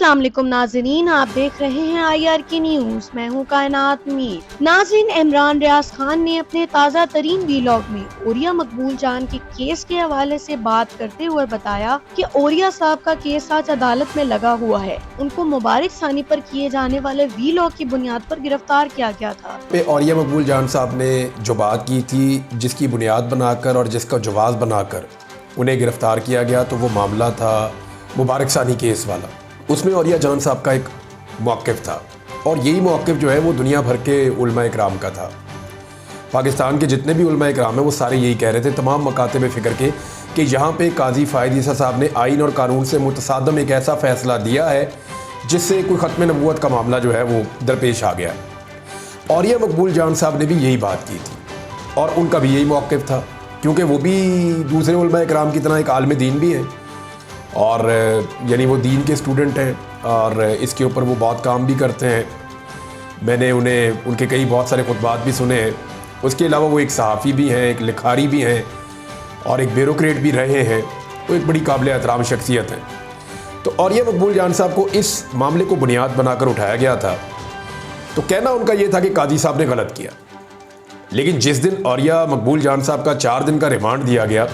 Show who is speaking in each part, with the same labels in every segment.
Speaker 1: अस्सलाम वालेकुम नाज़रीन, आप देख रहे हैं IR की न्यूज़। मैं हूं कायनात मीर। नाज़रीन, इमरान रियाज खान ने अपने ताज़ा तरीन वीलॉग में ओरिया मकबूल जान के केस के हवाले से बात करते हुए बताया कि ओरिया साहब का केस आज अदालत में लगा हुआ है। उनको मुबारक सानी पर किए जाने वाले वीलॉग की बुनियाद पर गिरफ्तार किया गया था।
Speaker 2: ओरिया मकबूल जान साहब ने जो बात की थी, जिसकी बुनियाद बनाकर और जिसका जवाब बनाकर उन्हें गिरफ्तार किया गया, तो वो मामला था मुबारक सानी केस वाला। उसमें ओरिया जान साहब का एक मौक़िफ़ था और यही मौक़िफ़ जो है वो दुनिया भर के उलमा इकराम का था। पाकिस्तान के जितने भी उलमा इकराम हैं वो सारे यही कह रहे थे, तमाम मकातब फ़िक्र के, कि यहाँ पे काजी फ़ायद ईसा साहब ने आइन और कानून से मुतसादम एक ऐसा फ़ैसला दिया है जिससे कोई ख़त्म नबूवत का मामला जो है वो दरपेश आ गया। ओरिया मकबूल जान साहब ने भी यही बात की थी और उनका भी यही मौक़िफ़ था, क्योंकि वो भी दूसरे उलमा इकराम की तरह एक आलिम दीन भी हैं और यानी वो दीन के स्टूडेंट हैं और इसके ऊपर वो बहुत काम भी करते हैं। मैंने उन्हें उनके कई बहुत सारे खुतबात भी सुने हैं। उसके अलावा वो एक सहाफ़ी भी हैं, एक लिखारी भी हैं और एक ब्यूरोक्रेट भी रहे हैं। वो एक बड़ी काबिल एहतराम शख्सियत हैं। तो ओरिया मकबूल जान साहब को इस मामले को बुनियाद बनाकर उठाया गया था। तो कहना उनका ये था कि काजी साहब ने गलत किया, लेकिन जिस दिन ओरिया मकबूल जान साहब का 4 दिन का रिमांड दिया गया,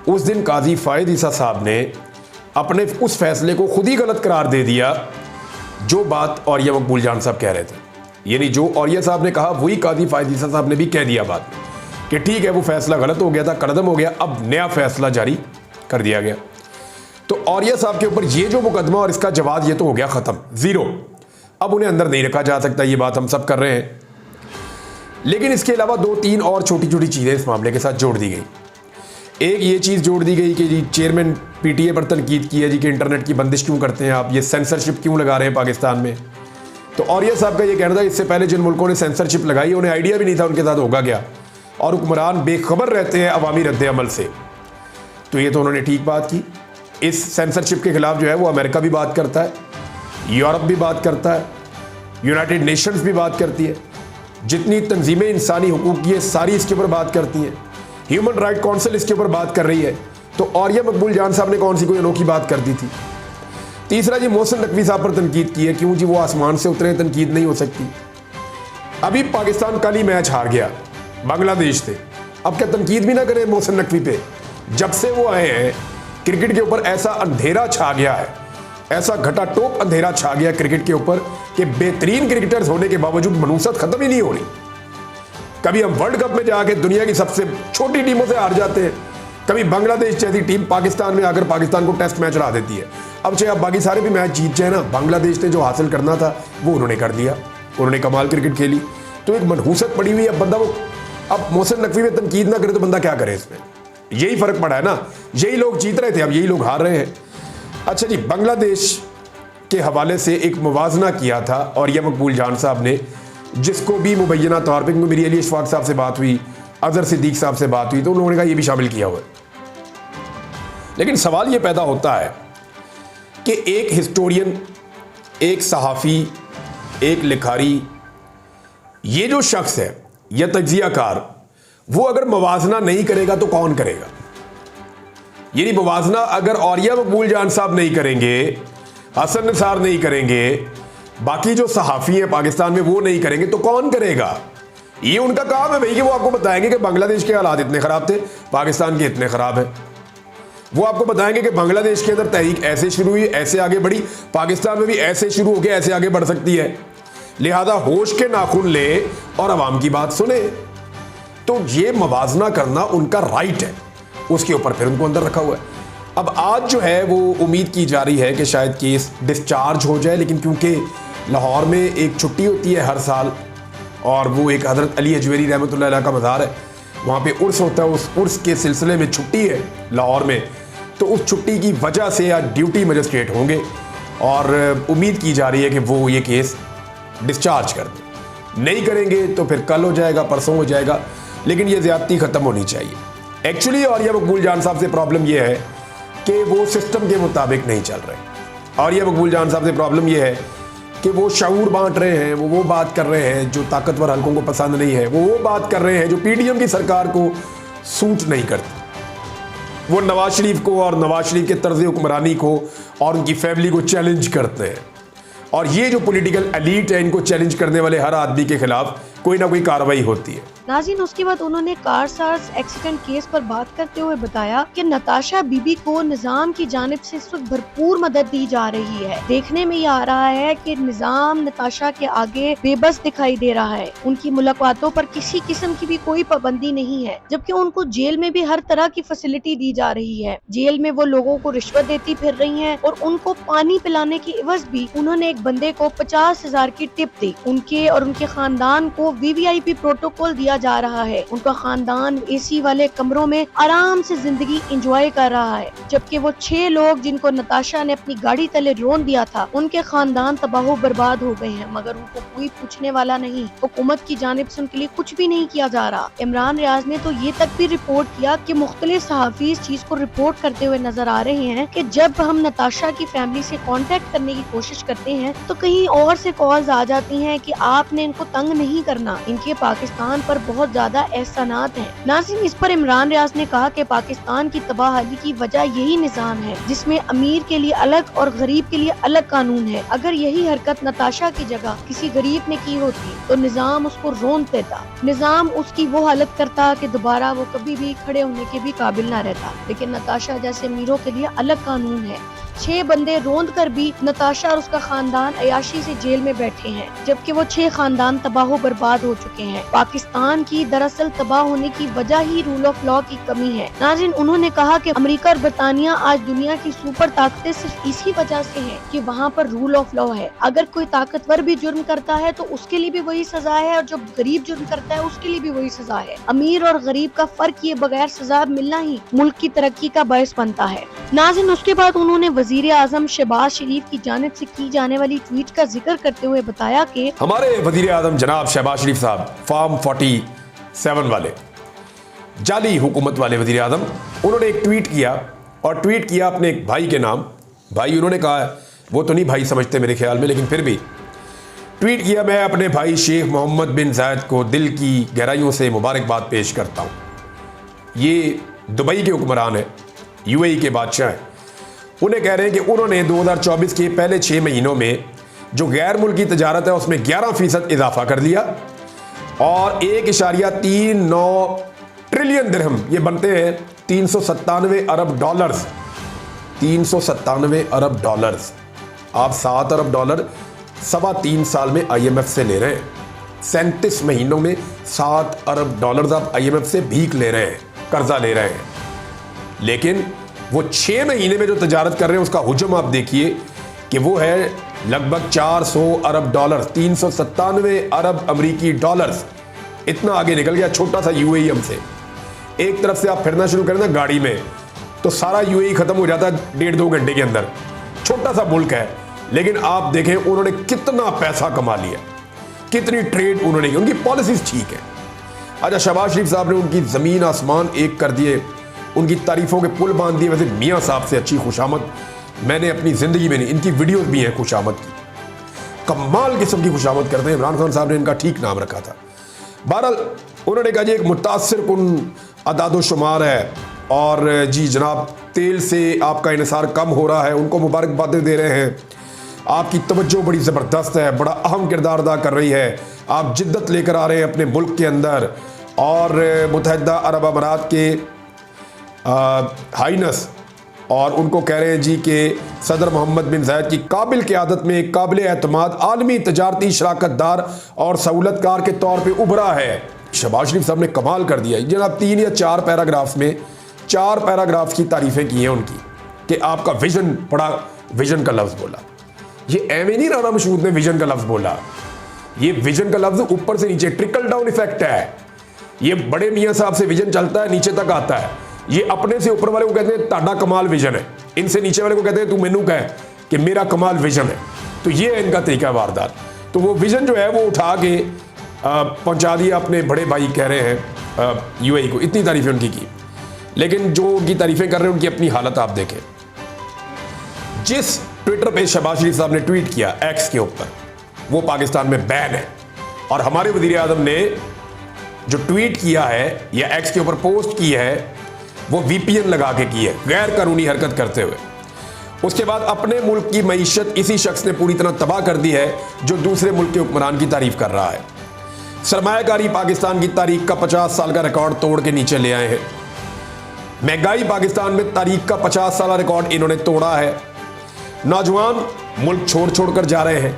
Speaker 2: उस दिन काजी फ़ायद ईसा साहब ने अपने उस फैसले को खुद ही गलत करार दे दिया जो बात ओरिया मकबूल जान साहब कह रहे थे। यानी जो ओरिया साहब ने कहा वही काजी फ़ायद ईसा साहब ने भी कह दिया बाद में कि ठीक है, वो फैसला गलत हो गया था, कलदम हो गया, अब नया फैसला जारी कर दिया गया। तो ओरिया साहब के ऊपर ये जो मुकदमा और इसका जवाब, ये तो हो गया ख़त्म, ज़ीरो। अब उन्हें अंदर नहीं रखा जा सकता, ये बात हम सब कर रहे हैं। लेकिन इसके अलावा 2-3 और छोटी छोटी चीज़ें इस मामले के साथ जोड़ दी गई। एक ये चीज़ जोड़ दी गई कि जी चेयरमैन PTA पर तनकीद की है जी कि इंटरनेट की बंदिश क्यों करते हैं आप, ये सेंसरशिप क्यों लगा रहे हैं पाकिस्तान में। तो ओरिया साहब का ये कहना था इससे पहले जिन मुल्कों ने सेंसरशिप लगाई उन्हें आइडिया भी नहीं था उनके साथ होगा क्या, और हुक्मरान बेखबर रहते हैं अवामी रद्द-ए-अमल से। तो ये तो उन्होंने ठीक बात की। इस सेंसरशिप के खिलाफ जो है वो अमेरिका भी बात करता है, यूरोप भी बात करता है, यूनाइटेड नेशंस भी बात करती है, जितनी तंजीमें इंसानी हुकूक की है सारी इसके ऊपर बात करती हैं, ह्यूमन राइट काउंसिल इसके ऊपर बात कर रही है। तो ओरिया मकबूल जान साहब ने कौन सी कोई अनोखी बात कर दी थी। तीसरा जी मोहसिन नकवी साहब पर तनकीद की है, क्यों जी वो आसमान से उतरे, तनकीद नहीं हो सकती। अभी पाकिस्तान कल ही मैच हार गया बांग्लादेश से, अब क्या तनकीद भी ना करें मोहसिन नकवी पे। जब से वो आए हैं क्रिकेट के ऊपर ऐसा अंधेरा छा गया है, ऐसा घटाटोप अंधेरा छा गया क्रिकेट के ऊपर कि बेहतरीन क्रिकेटर्स होने के बावजूद मनूसत खत्म ही नहीं हो रही। कभी हम वर्ल्ड कप में जाके दुनिया की सबसे छोटी टीमों से हार जाते हैं, कभी बांग्लादेश जैसी टीम पाकिस्तान में आकर पाकिस्तान को टेस्ट मैच हरा देती है। अब चाहे आप बाकी सारे भी मैच जीत जाए ना, बांग्लादेश ने जो हासिल करना था वो उन्होंने कर दिया, उन्होंने कमाल क्रिकेट खेली। तो एक मनहूसत पड़ी हुई है। बंदा वो अब मोहसिन नकवी में तनकीद ना करे तो बंदा क्या करे इसमें, यही फर्क पड़ा है ना। यही लोग जीत रहे थे, अब यही लोग हार रहे हैं। अच्छा जी, बांग्लादेश के हवाले से एक मुवाजना किया था ओरिया मकबूल जान साहब ने, जिसको भी मुबैना तौर पर मेरी अली इशफाक साहब से बात हुई, अजहर सिद्दीक साहब से बात हुई, तो उन्होंने कहा ये भी शामिल किया हुआ है। लेकिन सवाल ये पैदा होता है कि एक हिस्टोरियन, एक सहाफ़ी, एक लिखारी, ये जो शख्स है या तज्जियाकार, वो अगर मुवाजना नहीं करेगा तो कौन करेगा। यानी मुवाजना अगर ओरिया मकबूल जान साहब नहीं करेंगे, हसन निसार नहीं करेंगे, बाकी जो सहाफ़ी हैं पाकिस्तान में वो नहीं करेंगे, तो कौन करेगा। ये उनका काम है भाई कि वो आपको बताएंगे कि बांग्लादेश के हालात इतने ख़राब थे, पाकिस्तान के इतने ख़राब हैं। वो आपको बताएंगे कि बांग्लादेश के अंदर तहरीक ऐसे शुरू हुई, ऐसे आगे बढ़ी, पाकिस्तान में भी ऐसे शुरू होकर ऐसे आगे बढ़ सकती है। लिहाजा होश के नाखून ले और आवाम की बात सुने। तो ये मुवाजना करना उनका राइट है, उसके ऊपर फिर उनको अंदर रखा हुआ है। अब आज जो है वो उम्मीद की जा रही है कि शायद केस डिस्चार्ज हो जाए, लेकिन क्योंकि लाहौर में एक छुट्टी होती है हर साल और वो एक हज़रत अली अजमेरी रहमतुल्लाह अलैह का मज़ार है, वहाँ पे उर्स होता है, उस उर्स के सिलसिले में छुट्टी है लाहौर में। तो उस छुट्टी की वजह से आज ड्यूटी मजिस्ट्रेट होंगे और उम्मीद की जा रही है कि वो ये केस डिस्चार्ज कर दें। नहीं करेंगे तो फिर कल हो जाएगा, परसों हो जाएगा, लेकिन ये ज़्यादती ख़त्म होनी चाहिए। एक्चुअली ओरिया मकबूल जान साहब से प्रॉब्लम ये है कि वो सिस्टम के मुताबिक नहीं चल रहे। ओरिया मकबूल जान साहब से प्रॉब्लम ये है कि वो शऊर बांट रहे हैं, वो बात कर रहे हैं जो ताकतवर हलकों को पसंद नहीं है, वो बात कर रहे हैं जो PDM की सरकार को सूट नहीं करती। वो नवाज शरीफ को और नवाज शरीफ के तर्ज हुक्मरानी को और उनकी फैमिली को चैलेंज करते हैं। और ये जो पॉलिटिकल एलीट है, इनको चैलेंज करने वाले हर आदमी के खिलाफ कोई ना कोई कार्रवाई होती है।
Speaker 1: नाज़रीन, उसके बाद उन्होंने कारसाज एक्सीडेंट केस पर बात करते हुए बताया कि नताशा बीबी को निजाम की जानिब से इस वक्त भरपूर मदद दी जा रही है। देखने में ये आ रहा है कि निजाम नताशा के आगे बेबस दिखाई दे रहा है। उनकी मुलाकातों पर किसी किस्म की भी कोई पाबंदी नहीं है, जबकि उनको जेल में भी हर तरह की फैसिलिटी दी जा रही है। जेल में वो लोगों को रिश्वत देती फिर रही है और उनको पानी पिलाने की एवज भी उन्होंने एक बंदे को 50,000 की टिप दी। उनके और उनके खानदान को VVIP प्रोटोकॉल दिया जा रहा है। उनका खानदान AC वाले कमरों में आराम से जिंदगी एंजॉय कर रहा है, जबकि वो 6 लोग जिनको नताशा ने अपनी गाड़ी तले रोन दिया था, उनके खानदान तबाह बर्बाद हो गए हैं, मगर उनको कोई पूछने वाला नहीं। हुकूमत की जानिब से उनके लिए कुछ भी नहीं किया जा रहा। इमरान रियाज ने तो ये तक भी रिपोर्ट किया कि मुख्तलिफ सहाफी इस चीज को रिपोर्ट करते हुए नजर आ रहे हैं कि जब हम नताशा की फैमिली से कांटेक्ट करने की कोशिश करते हैं तो कहीं और से कॉल्स आ जाती हैं कि आपने इनको तंग नहीं करना, इनके पाकिस्तान पर बहुत ज्यादा एहसानात हैं। नाज़रीन, इस पर इमरान रियाज ने कहा कि पाकिस्तान की तबाही की वजह यही निजाम है जिसमें अमीर के लिए अलग और गरीब के लिए अलग कानून है। अगर यही हरकत नताशा की जगह किसी गरीब ने की होती तो निजाम उसको रोन देता, निजाम उसकी वो हालत करता कि दोबारा वो कभी भी खड़े होने के भी काबिल न रहता। लेकिन नताशा जैसे अमीरों के लिए अलग कानून है। 6 बंदे रोंद कर भी नताशा और उसका खानदान अयाशी से जेल में बैठे हैं, जबकि वो 6 खानदान तबाह बर्बाद हो चुके हैं। पाकिस्तान की दरअसल तबाह होने की वजह ही रूल ऑफ लॉ की कमी है। नाज़रीन, उन्होंने कहा कि अमेरिका और बरतानिया आज दुनिया की सुपर ताकतें सिर्फ इसी वजह से हैं कि वहाँ पर रूल ऑफ लॉ है। अगर कोई ताकतवर भी जुर्म करता है तो उसके लिए भी वही सजा है, और जो गरीब जुर्म करता है उसके लिए भी वही सजा है। अमीर और गरीब का फर्क किए बगैर सजा मिलना ही मुल्क की तरक्की का बायस बनता है। नाज़रीन, उसके बाद उन्होंने वजीर आजम शहबाज शरीफ की जानिब से की जाने वाली ट्वीट का जिक्र करते हुए बताया कि
Speaker 2: हमारे वजीर आजम जनाब शहबाज शरीफ साहब, फॉर्म 47 वाले जाली हुकूमत वाले वजीर आजम, उन्होंने एक ट्वीट किया, और ट्वीट किया अपने एक भाई के नाम। भाई उन्होंने कहा है, वो तो नहीं भाई समझते मेरे ख्याल में, लेकिन फिर भी ट्वीट किया, मैं अपने भाई शेख मोहम्मद बिन जायद को दिल की गहराइयों से मुबारकबाद पेश करता हूँ। ये दुबई के हुक्मरान है, UAE के बादशाह हैं। उन्हें कह रहे हैं कि उन्होंने 2024 के पहले 6 महीनों में जो गैर मुल्की तजारत है उसमें 11% इजाफा कर लिया, और 1.39 ट्रिलियन दिरहम, ये बनते हैं 397 अरब डॉलर्स। 397 अरब डॉलर्स, आप 7 अरब डॉलर 3.25 साल में IMF से ले रहे हैं। 37 महीनों में 7 अरब डॉलर आप IMF से भीख ले रहे हैं, कर्जा ले रहे हैं। लेकिन वो 6 महीने में जो तजारत कर रहे हैं उसका हुजम आप देखिए कि वो है लगभग 400 अरब डॉलर, 397 अरब अमरीकी डॉलर्स। इतना आगे निकल गया छोटा सा UAE हमसे। एक तरफ से आप फिरना शुरू करें ना गाड़ी में तो सारा UAE खत्म हो जाता है 1.5-2 घंटे के अंदर। छोटा सा मुल्क है, लेकिन आप देखें उन्होंने कितना पैसा कमा लिया, कितनी ट्रेड उन्होंने की, उनकी पॉलिसीज ठीक है। अच्छा, शहबाज शरीफ साहब ने उनकी ज़मीन आसमान एक कर दिए, उनकी तारीफ़ों के पुल बांध दिए। वैसे मियाँ साहब से अच्छी खुशामद मैंने अपनी ज़िंदगी में नहीं, इनकी वीडियोस भी हैं खुशामद की, कमाल किस्म की खुशामद करते हैं। इमरान खान साहब ने इनका ठीक नाम रखा था। बहरहाल उन्होंने कहा जी एक मुतासिर कुन अदादोशुमार है, और जी जनाब तेल से आपका इन्हिसार कम हो रहा है, उनको मुबारकबादें दे रहे हैं। आपकी तवज्जो बड़ी ज़बरदस्त है, बड़ा अहम किरदार अदा कर रही है, आप जिद्दत लेकर आ रहे हैं अपने मुल्क के अंदर। और मुत्तहिदा अरब अमारात के हाइनस, और उनको कह रहे हैं जी कि सदर मोहम्मद बिन जायद की काबिल क़यादत में एक काबिल एतमाद आलमी तजारती शराकतदार और सहूलतकार के तौर पे उभरा है। शहबाज शरीफ साहब ने कमाल कर दिया जनाब। 3 या 4 पैराग्राफ्स में 4 पैराग्राफ्स की तारीफ़ें की हैं उनकी कि आपका विजन, बड़ा विजन का लफ्ज़ बोला। ये एवं नहीं राना मशहूद ने विजन का लफ्ज़ बोला, ये विजन का लफ्ज़ ऊपर से नीचे ट्रिकल डाउन इफेक्ट है। ये बड़े मियाँ साहब से विजन चलता है, नीचे तक आता है। ये अपने से ऊपर वाले को कहते हैं ताड़ा कमाल विजन है, इनसे नीचे वाले को कहते हैं तू मैनू कह कि मेरा कमाल विजन है। तो ये है इनका तरीका वारदात। तो वो विजन जो है वो उठा के पहुंचा दिया अपने बड़े भाई कह रहे हैं UAE को। इतनी तारीफें उनकी की, लेकिन जो उनकी तारीफें कर रहे हैं उनकी अपनी हालत आप देखें। जिस ट्विटर पे शहबाज शरीफ साहब ने ट्वीट किया X के ऊपर, वो पाकिस्तान में बैन है, और हमारे वज़ीर आज़म ने जो ट्वीट किया है या X के ऊपर पोस्ट की है वो VPN लगा के की है, गैर कानूनी हरकत करते हुए। उसके बाद अपने मुल्क की मईशत इसी शख्स ने पूरी तरह तबाह कर दी है जो दूसरे मुल्क के हुक्मरान की तारीफ कर रहा है। सरमायाकारी पाकिस्तान की तारीख का 50 साल का रिकॉर्ड तोड़ के नीचे ले आए हैं। महंगाई पाकिस्तान में तारीख का 50 साल रिकॉर्ड इन्होंने तोड़ा है। नौजवान मुल्क छोड़ छोड़ कर जा रहे हैं।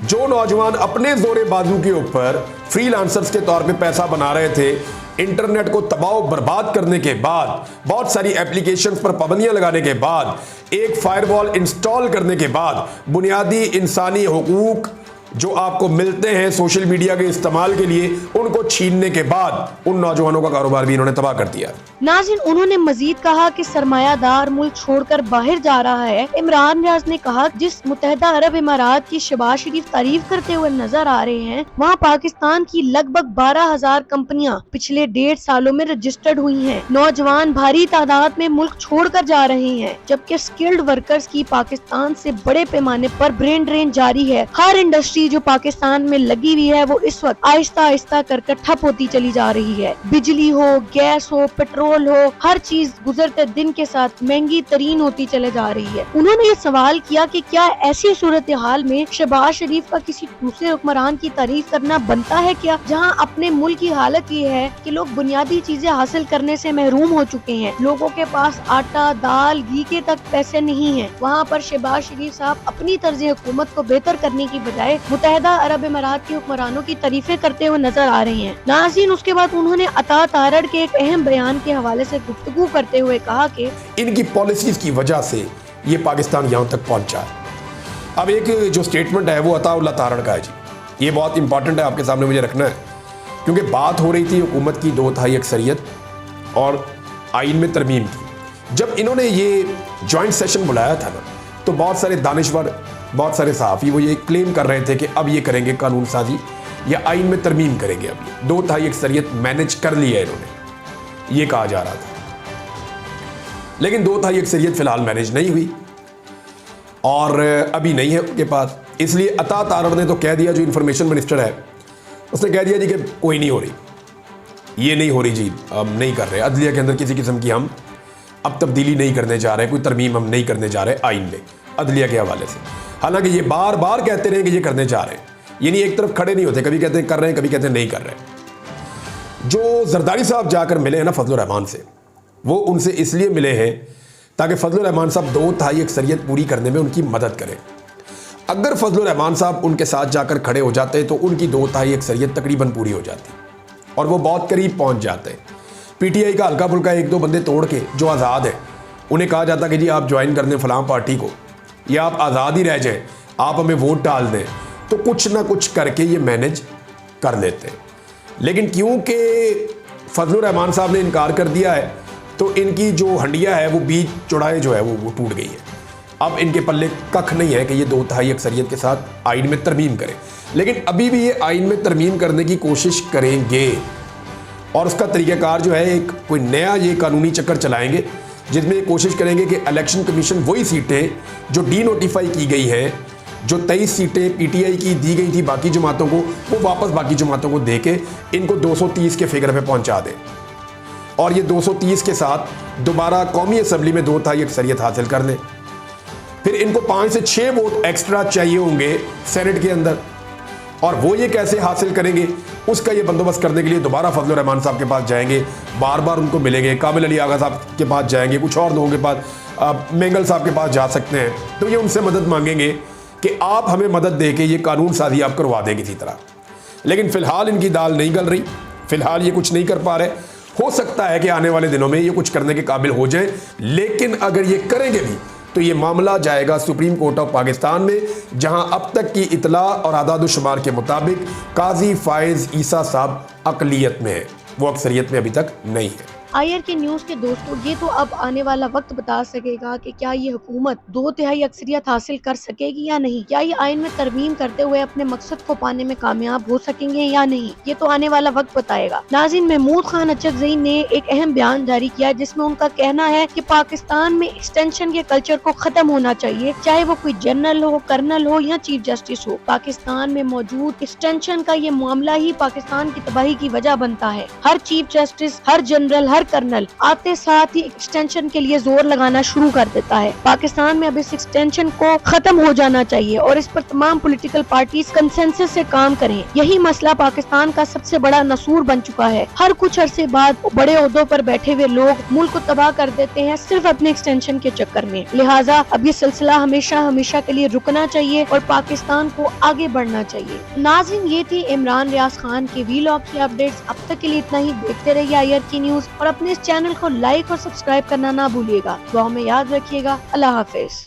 Speaker 2: जो नौजवान अपने जोरे बाजू के ऊपर फ्रीलांसर्स के तौर पे पैसा बना रहे थे, इंटरनेट को तबाह बर्बाद करने के बाद, बहुत सारी एप्लीकेशंस पर पाबंदियां लगाने के बाद, एक फायरवॉल इंस्टॉल करने के बाद, बुनियादी इंसानी हुकूक जो आपको मिलते हैं सोशल मीडिया के इस्तेमाल के लिए, उनको छीनने के बाद उन नौजवानों का कारोबार भी इन्होंने तबाह कर दिया।
Speaker 1: नाज़रीन, उन्होंने मजीद कहा कि सरमायादार मुल्क छोड़कर बाहर जा रहा है। इमरान रियाज ने कहा जिस मुत्तहिदा अरब इमारात की शहबाज शरीफ तारीफ करते हुए नजर आ रहे हैं, वहाँ पाकिस्तान की लगभग 12,000 कंपनियां पिछले 1.5 सालों में रजिस्टर्ड हुई हैं। नौजवान भारी तादाद में मुल्क छोड़कर जा रहे हैं, जबकि स्किल्ड वर्कर्स की पाकिस्तान से बड़े पैमाने पर ब्रेन ड्रेन जारी है। हर इंडस्ट्री जो पाकिस्तान में लगी हुई है वो इस वक्त आहिस्ता आहिस्ता करके ठप होती चली जा रही है। बिजली हो, गैस हो, पेट्रोल हो, हर चीज गुजरते दिन के साथ महंगी तरीन होती चले जा रही है। उन्होंने ये सवाल किया कि क्या ऐसी सूरत हाल में शहबाज शरीफ का किसी दूसरे हुक्मरान की तारीफ करना बनता है क्या, जहाँ अपने मुल्क की हालत ये है कि लोग बुनियादी चीजें हासिल करने से महरूम हो चुके हैं। लोगों के पास आटा, दाल, घी के तक पैसे नहीं है। वहाँ पर शहबाज शरीफ साहब अपनी तर्ज हुकूमत को बेहतर करने की बजाय मुत्तहिदा अरब इमारात के हुक्मरानों की तारीफें करते हुए नजर आ रही हैं। नाज़रीन, उसके बाद उन्होंने अता तारड़ के एक अहम बयान के हवाले से गुफ्तगू करते हुए कहा कि
Speaker 2: इनकी पॉलिसीज की वजह से ये पाकिस्तान यहाँ तक पहुंचा है। अब एक जो स्टेटमेंट है वो अताउल्लाह तारड़ का है जी, ये बहुत इंपॉर्टेंट है, आपके सामने मुझे रखना है, क्योंकि बात हो रही थी हुकूमत की 2/3 अक्सरियत और आइन में तरमीम की। जब इन्होंने ये जॉइंट सेशन बुलाया था ना, तो बहुत सारे दानिश्वर, बहुत सारे सहाफ़ी वो ये क्लेम कर रहे थे कि अब ये करेंगे कानून साजी या आइन में तरमीम करेंगे। अब ये 2/3 अक्सरियत मैनेज कर लिया है इन्होंने, ये कहा जा रहा था। लेकिन 2/3 अक्सरियत फिलहाल मैनेज नहीं हुई और अभी नहीं है उनके पास। इसलिए अता तारड़ ने तो कह दिया, जो इंफॉर्मेशन मिनिस्टर है उसने कह दिया जी कि कोई नहीं हो रही, ये नहीं हो रही जी, हम नहीं कर रहे, अदलिया के अंदर किसी किस्म की हम अब तब्दीली नहीं करने जा रहे, कोई तरमीम हम नहीं करने जा रहे आइन में अदलिया के हवाले से। हालांकि ये बार बार कहते रहे कि ये करने जा रहे हैं, ये नहीं एक तरफ खड़े नहीं होते, कभी कहते हैं कर रहे हैं, कभी कहते हैं नहीं कर रहे। जो जरदारी साहब जाकर मिले हैं ना फजलुर रहमान से, वो उनसे इसलिए मिले हैं ताकि फजलुर रहमान साहब 2/3 अक्सरियत पूरी करने में उनकी मदद करें। अगर फजलुर रहमान साहब उनके साथ जाकर खड़े हो जाते तो उनकी 2/3 अक्सरियत तकरीबन पूरी हो जाती और वो बहुत करीब पहुंच जाते। PTI का हल्का फुल्का 1-2 बंदे तोड़ के जो आज़ाद है, उन्हें कहा जाता कि जी आप ज्वाइन कर दें फलां पार्टी को, या आप आज़ाद ही रह जाएं, आप हमें वोट डाल दें, तो कुछ ना कुछ करके ये मैनेज कर लेते हैं। लेकिन क्योंकि फजलुर रहमान साहब ने इनकार कर दिया है, तो इनकी जो हंडिया है वो बीच चौड़ाए जो है वो टूट गई है। अब इनके पल्ले कख नहीं है कि ये 2/3 अक्सरियत के साथ आइन में तरमीम करें। लेकिन अभी भी ये आइन में तरमीम करने की कोशिश करेंगे और उसका तरीक़ाकार जो है, एक कोई नया ये कानूनी चक्कर चलाएंगे जिसमें ये कोशिश करेंगे कि इलेक्शन कमीशन वही सीटें जो डीनोटिफाई की गई हैं, जो 23 सीटें PTI की दी गई थी बाकी जमातों को, वो वापस बाकी जमातों को दे के इनको 230 के फिगर पे पहुंचा दें और ये 230 के साथ दोबारा कौमी असम्बली में 2/3 अक्सरियत हासिल कर लें। फिर इनको 5 से 6 वोट एक्स्ट्रा चाहिए होंगे सेनेट के अंदर, और वो ये कैसे हासिल करेंगे उसका ये बंदोबस्त करने के लिए दोबारा फजलुर रहमान साहब के पास जाएंगे, बार बार उनको मिलेंगे, काबिल अली आगा साहब के पास जाएंगे, कुछ और लोगों के पास, मेंगल साहब के पास जा सकते हैं। तो ये उनसे मदद मांगेंगे कि आप हमें मदद दे के ये कानून साजी आप करवा दें किसी तरह। लेकिन फ़िलहाल इनकी दाल नहीं गल रही, फ़िलहाल ये कुछ नहीं कर पा रहे। हो सकता है कि आने वाले दिनों में ये कुछ करने के काबिल हो जाए, लेकिन अगर ये करेंगे भी तो ये मामला जाएगा सुप्रीम कोर्ट ऑफ पाकिस्तान में, जहां अब तक की इतला और आदाद-ओ-शुमार के मुताबिक काजी फायज ईसा साहब अकलियत में है, वो अक्सरियत में अभी तक नहीं है।
Speaker 1: IRK न्यूज़ के दोस्तों, ये तो अब आने वाला वक्त बता सकेगा कि क्या ये हुकूमत 2/3 अक्सरियत हासिल कर सकेगी या नहीं। क्या ये आइन में तरमीम करते हुए अपने मकसद को पाने में कामयाब हो सकेंगे या नहीं, ये तो आने वाला वक्त बताएगा। नाज़रीन, महमूद खान अचकज़ई ने एक अहम बयान जारी किया जिसमें उनका कहना है कि पाकिस्तान में एक्सटेंशन के कल्चर को खत्म होना चाहिए, चाहे वो कोई जनरल हो, कर्नल हो या चीफ जस्टिस हो। पाकिस्तान में मौजूद एक्सटेंशन का ये मामला ही पाकिस्तान की तबाही की वजह बनता है। हर चीफ जस्टिस, हर जनरल, हर हर कर्नल आते साथ ही एक्सटेंशन के लिए जोर लगाना शुरू कर देता है। पाकिस्तान में अब इस एक्सटेंशन को खत्म हो जाना चाहिए और इस पर तमाम पॉलिटिकल पार्टीज कंसेंसस से काम करें। यही मसला पाकिस्तान का सबसे बड़ा नसूर बन चुका है। हर कुछ अरसे बाद बड़े ओहदों पर बैठे हुए लोग मुल्क को तबाह कर देते हैं सिर्फ अपने एक्सटेंशन के चक्कर में। लिहाजा अब ये सिलसिला हमेशा हमेशा के लिए रुकना चाहिए और पाकिस्तान को आगे बढ़ना चाहिए। नाज़रीन, ये थी इमरान रियाज खान के वीलॉग की अपडेट्स। अब तक के लिए इतना ही। देखते रहिए IRK न्यूज और अपने इस चैनल को लाइक और सब्सक्राइब करना ना भूलिएगा। दुआ में याद रखिएगा। अल्लाह हाफिज।